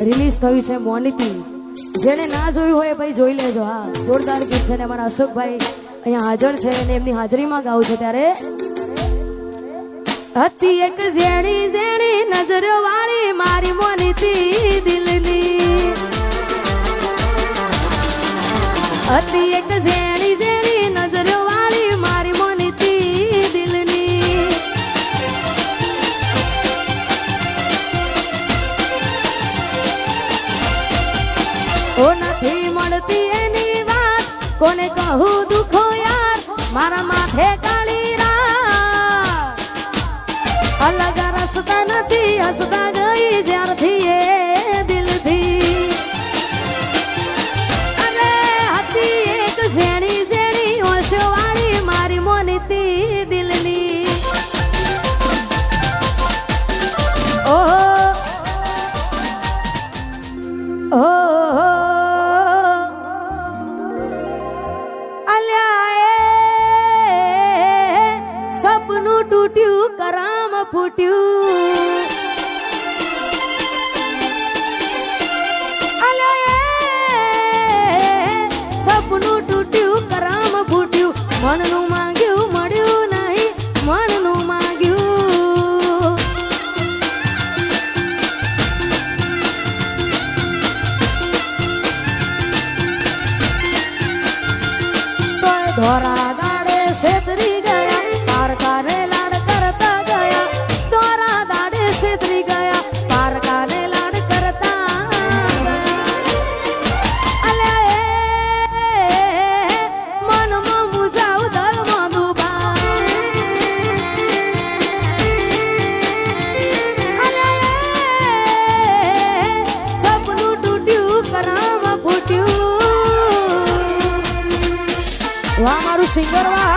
Release થયું છે મોનિતી. જેને ના જોયું હોય ભાઈ જોઈ લેજો. હા, જોરદાર ગીત છે ને અમારા અશોકભાઈ અહીંયા હાજર છે અને એમની હાજરીમાં ગાવું છે. ત્યારે હતી એક ઝેણી ઝેણી નજરો વાળી મારી મોનિતી દિલની, હતી એક ઝેણી ઝેણી નજરો વાળી મારી મોનિતી દિલની. ઓ નથી મળતી એની વાત કોને કહું દુખો યાર, મારા માથે કાળી રાત. અલગ રસ્તા નથી હસતા ગઈ જ્યારથી એ દિલથી. અને હતી એક ઝેણી ઝેણી હોશો વાળી મારી મોનિતી દિલની. ઓહો ઓહો સપનું તૂટ્યું કરામ ફૂટ્યું. સપનું તૂટ્યું કરામ ફૂટ્યું. મનનું માંગ્યું મળ્યું નહીં, મનનું માંગ્યું. તો ધોરા દાડે છેતરી ગયા, પારકાને લાડ કરતા ગયા. ધોરા દાડે છેતરી ગયા, પારકાને લાડ કરતા ગયા. અલ્યા મનમાં મુજાવ દરમાં ડૂબા. અલ્યા સપનું તૂટ્યું કરામ ફૂટ્યું. વાહ મારું સિંગર વાહ.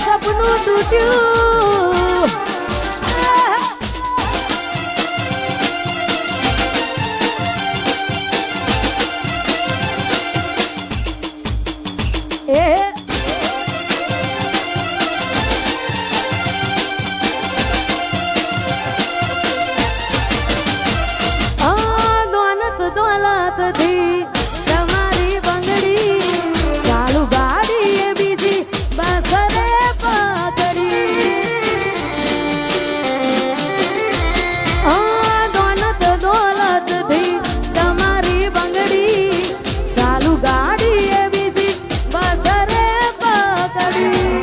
સપનું તૂટ્યું. દોલતથી તમારી બંગડી ચાલુ ગાડી એ બીજી બસરે પકડી. દોલતથી તમારી બંગડી ચાલુ ગાડી એ બીજી બસરે પકડી.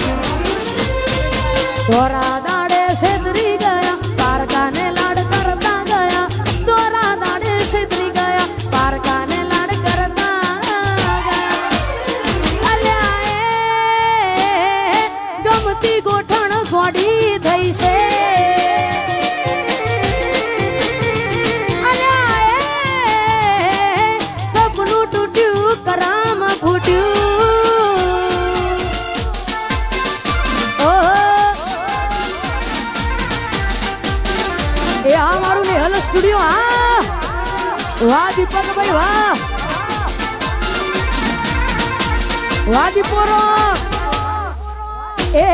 ધોરા દાડે છેતરી ગયા, પારકાને લાડ કરતા ગયા. ધોરા દાડે છેતરી ગયા, પારકાને લાડ કરતા ગયા. અલ્યા ગમતી ગોઠણ ગોડી થઈ છે. અલ્યા સપનું તૂટ્યું કરામ ફૂટ્યું. એ આ મારું નેહલ સ્ટુડિયો. હા વાહ દીપકભાઈ વાહ, વાહ દીપોરો. એ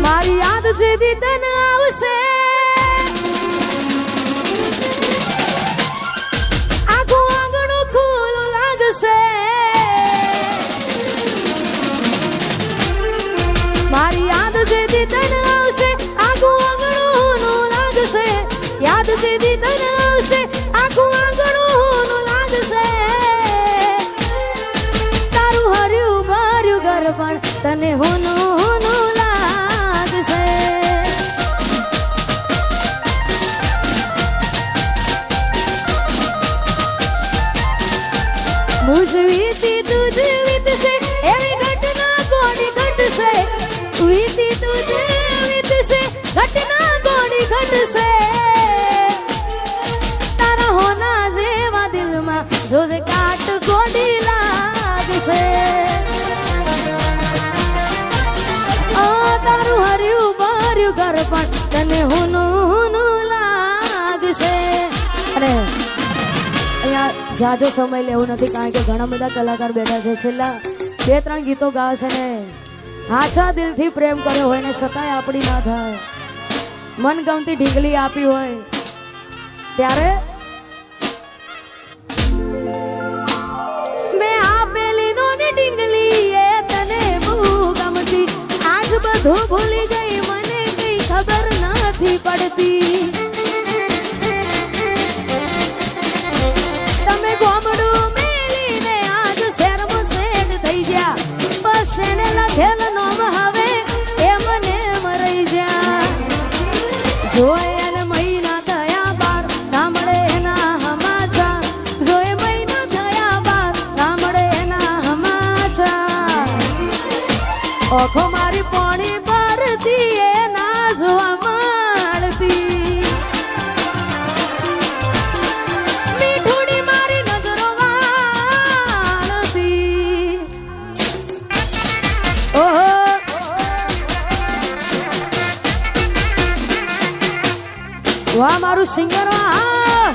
મારી યાદ જેદી તને આવશે, આખું આંગણું ખુલ્લું લાગશે. મારી યાદ જેદી તને આવશે, આખું આંગણું લાગશે. યાદ જેદી તને આવશે, આખું આંગણું લાગશે. તારું હર્યું ભર્યું ઘર પણ તને હોનું હોનું લાગશે. મુજ વીતી તુજ વીતશે એવી ઘટના કોની ઘટશે. વીતી તુજ વીતશે ઘટના કોની ઘટશે. તારા હોના જેવા દિલમાં જોજે કાટ ગોડી લાગશે તારું હર્યું ભર્યું ઘર પણ તને હુનું લાગશે અને અહીંયા જાજો સમય લેવું નથી કારણ કે ઘણા બધા કલાકાર બેઠા છે છેલ્લા 2-3 ગીતો ગાવે છે ને હાચા દિલથી પ્રેમ કર્યો હોય ને છતાંય આપણી ના થાય મનગમતી ઢીંગલી આપી હોય ત્યારે મેં આપેલી નો ને ઢીંગલી એ તને બહુ ગમતી આજ બધું ભૂલી ગઈ મને કઈ ખબર નથી પડતી તમે ગોમડું મેલીને આજ શહેરમાં સેટ થઈ ગયા બસ એને લખેલ નોમ હવે એ મને મરી જા જોઈ અને મહિના થયા બાર ના મળે એના હમાચાર જોઈ મહિના થયા બાર ના મળે એના હમાચાર ઓખો મારી પોણી પરથી એ ના જોવા મળતી મીઠુડી મારી નજરો વાળતી ઓહો વાહ મારું સિંગર વાહ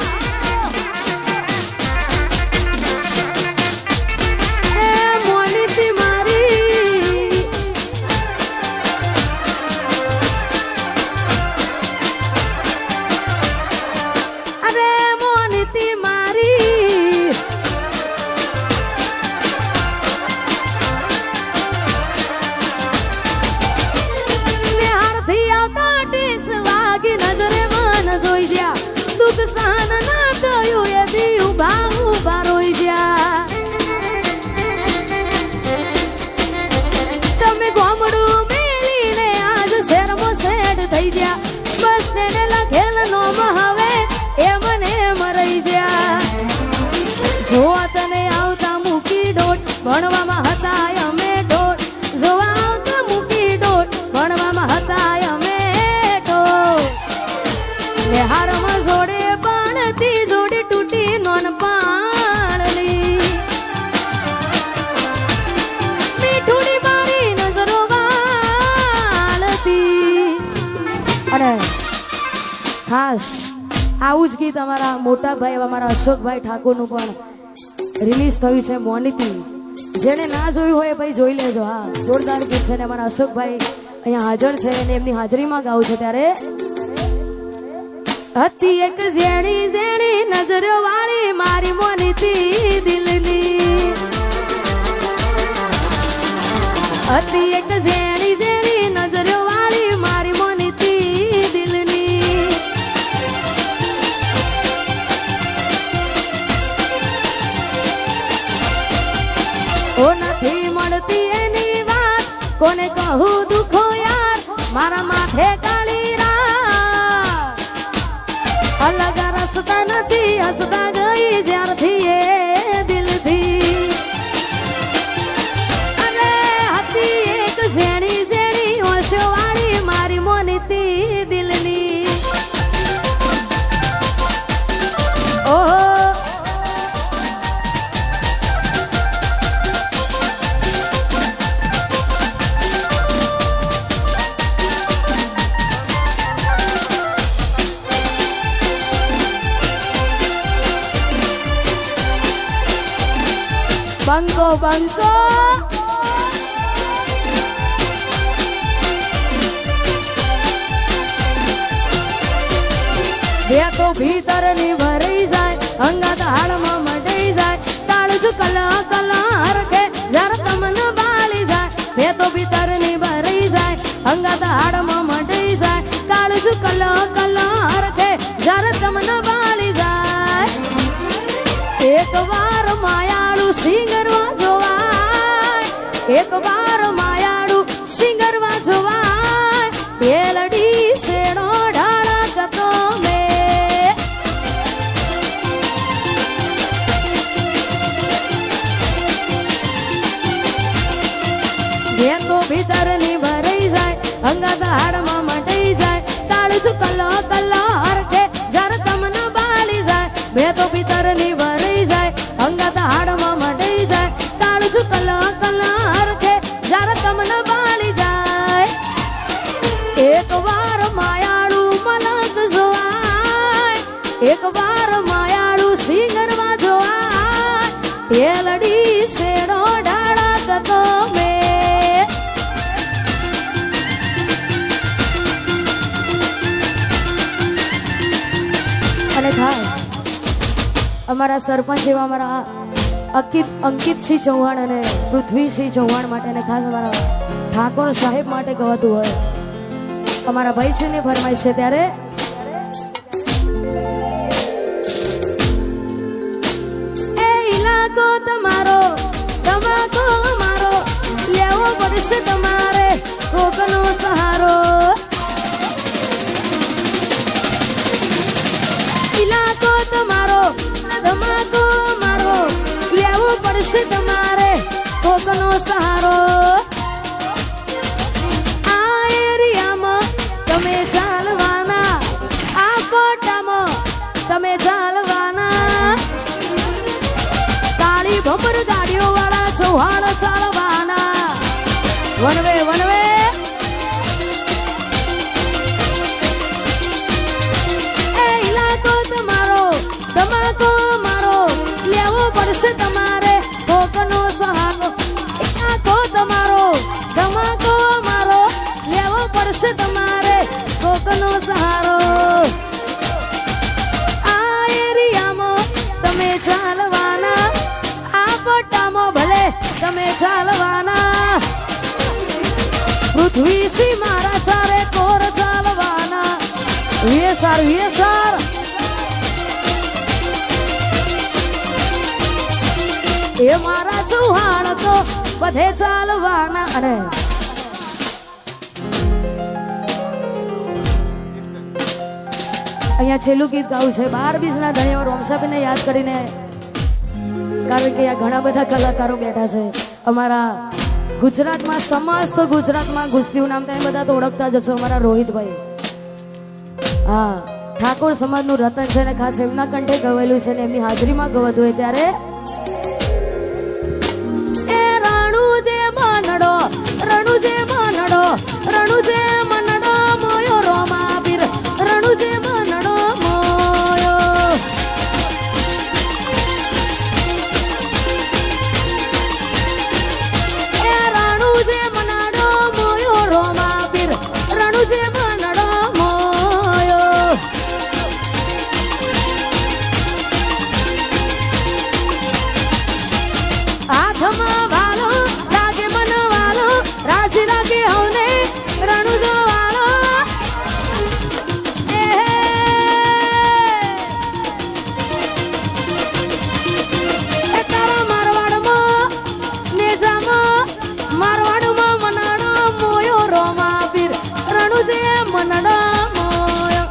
એ મોનીતી મારી અરે મોનીતી મારી નિહારથી આવતા ટીસ વાગી નજરે જોઈ ગયા દુઃખ સહન ના થયું એ દી ઉભા ઉભા રોઈ ગયા તમે ગોમડું મેલીને આજ શહેરમાં સેટ થઈ ગયા બસ ને લખેલ નોમ હવે એ મને મરાઈ ગયા જોવા તને આવતા મૂકી ડોટ ભણવામાં હતા અમે ડોટ જોવા આવતા મૂકી ડોટ ભણવામાં હતા અમે હારમાં જોડે પાણતી જોડી તૂટી નોન પાણની મીઠુડી મારી નજરો વાળતી અને ખાસ આવું જ ગીત અમારા મોટા ભાઈ અમારા અશોકભાઈ ઠાકોરનું પણ રિલીઝ થયું છે મોનીતી જેને ના જોયું હોય ભાઈ જોઈ લેજો હા જોરદાર ગીત છે ને અમારા અશોકભાઈ અહીંયા હાજર છે અને એમની હાજરીમાં ગાવું છે ત્યારે હતી એક ઝેણી ઝેણી નજરો વાળી મારી મોનીતી દિલની હતી એક ઝેણી ઝેણી નજરો વાળી મારી મોનીતી દિલની ઓ નથી મળતી એની વાત કોને કહું દુખો યાર મારા માથે કાળી અલગ રસ્તા નથી હસતા ગઈ જ્યારથી એ દિલથી અને હતી એક ઝેણી ઝેણી ઓછો વાળી મારી મોનીતી દિલની ઓહો બંકો બંકો બે તો ભીતર ની ભરાઈ જાય અંગત હાડમાં મટાઈ જાય તાળજુ કલા કલા હરખે જરા તમને બાળી જાય બે તો ભીતર ની ભરાઈ જાય અંગત હાડમાં મટાઈ જાય તાળજુ કલા કલા હરખે જરા તમને બાળી જાય એક વાર માયાળું સિંગરવા જોવાય એક વાર માયાળું સિંગરવા જોવાય પેલડી શેડો ઢાળા કતો મે જે તો ભીતર ની ભરાઈ જાય અંગત હાડમાં મટાઈ જાય તાળજુ કલો કલો હરખે જર તમને બાળી જાય બે તો ભીતર ની ભરાઈ જાય અંગત હાડમાં એ લડી શેડો ડાળા કતો મે અને ખાસ અમારા સરપંચ એવા અમારા અંકિતસિંહ ચૌહાણ અને પૃથ્વીસિંહ ચૌહાણ માટે અને ખાસ અમારા ઠાકોર સાહેબ માટે ગવાતું હોય અમારા ભાઈશ્રીની ફરમાઈશ છે ત્યારે એ ઇલાકો તમારો તમાકો મારો લેવો પડશે તમારે કોકનો સહારો ઇલાકો તમારો ધમાકો મારો લેવો પડશે તમારે કોકનો સહારો આ એરિયામાં તમે ચાલવાના આ કોટામાં તમે ચાલવાના કાળી ભમર ગાડીઓ વાળા ચૌહાણ ચાલવાના વનવે વનવે તમાકો મારો લેવો પડશે તમારે કોકનો સહારો ઇલાકો તમારો તમાકો મારો લેવો પડશે તમારે કોકનો સહારો આ એરિયામાં તમે ચાલવાના આ પટ્ટામાં ભલે તમે ચાલવાના પૃથ્વીસિંહ મારા ચારે કોર ચાલવાના વેસાર વેસાર એ મારા ચૌહાણ તો બધે ચાલવાના અને અહીંયા છેલ્લું ગીત ગાવું છે 12 બીજના ધણીવાર રોમસાબેનને યાદ કરીને કારણ કે આ ઘણા બધા કલાકારો બેઠા છે અમારા ગુજરાતમાં સમસ્ત ગુજરાતમાં ગુસ્તીનું નામ તમે બધા તો ઓળખતા જ છો અમારા રોહિતભાઈ હા ઠાકોર સમાજનું રતન છે ને ખાસ એમના કંઠે ગવાયેલું છે ને એમની હાજરીમાં ગવાતું હોય ત્યારે રણુજે મનડો મોયો રોમા પીર રણુજે મનડો મોયો એ રણુજે મનડો મોયો રોમા પીર રણુજે મનડો મોયો હાથમાં વાલો રાગે મન વાલો રાજી રાગે હવને રણુજો વાલો એ તારા મારવાડમાં નેજામાં મારવાડમાં મનાડો મોયો રોમા પીર રણુજે મનડો મોયો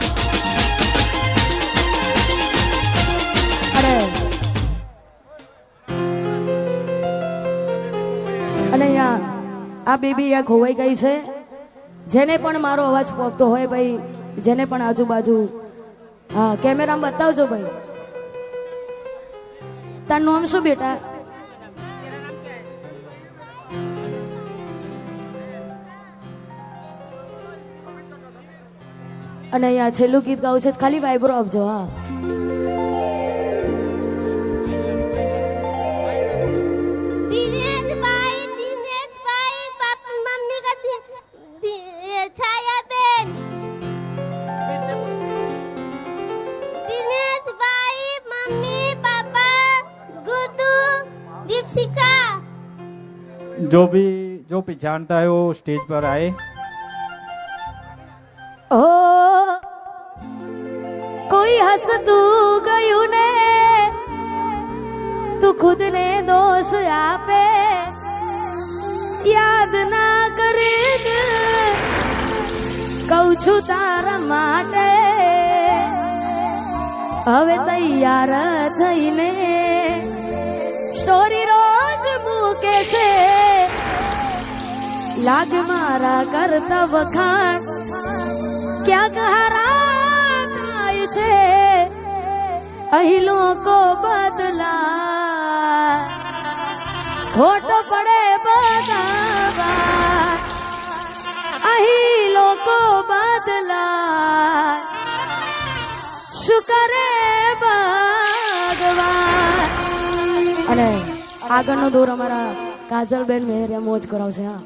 અરે અને અહીંયા આ બેબી આ ખોવાઈ ગઈ છે જેને પણ મારો અવાજ પહોંચતો હોય ભાઈ જેને પણ આજુબાજુ હા કેમેરામાં બતાવજો ભાઈ તારું નામ શું બેટા અને અહીંયા છેલ્લું ગીત ગાવું છે ખાલી વાઇબ્રો આપજો હા जो भी जानता है वो स्टेज पर आए। ओ कोई हंसतू गयू ने तू खुद ने दोष आपे याद ना करे कहू छू तारा माटे હવે તૈયાર થઈને સ્ટોરી રોજ મૂકે છે લાગ મારા કરતા વખાણ ક્યાંક હારા થાય છે અહીં લોકો બદલા ખોટો પડે બધા અહીં લોકો બદલા શું કરે ભગવાન અને આગળનો દોર અમારા કાજલબેન મેહરિયા મોજ કરાવશે. હા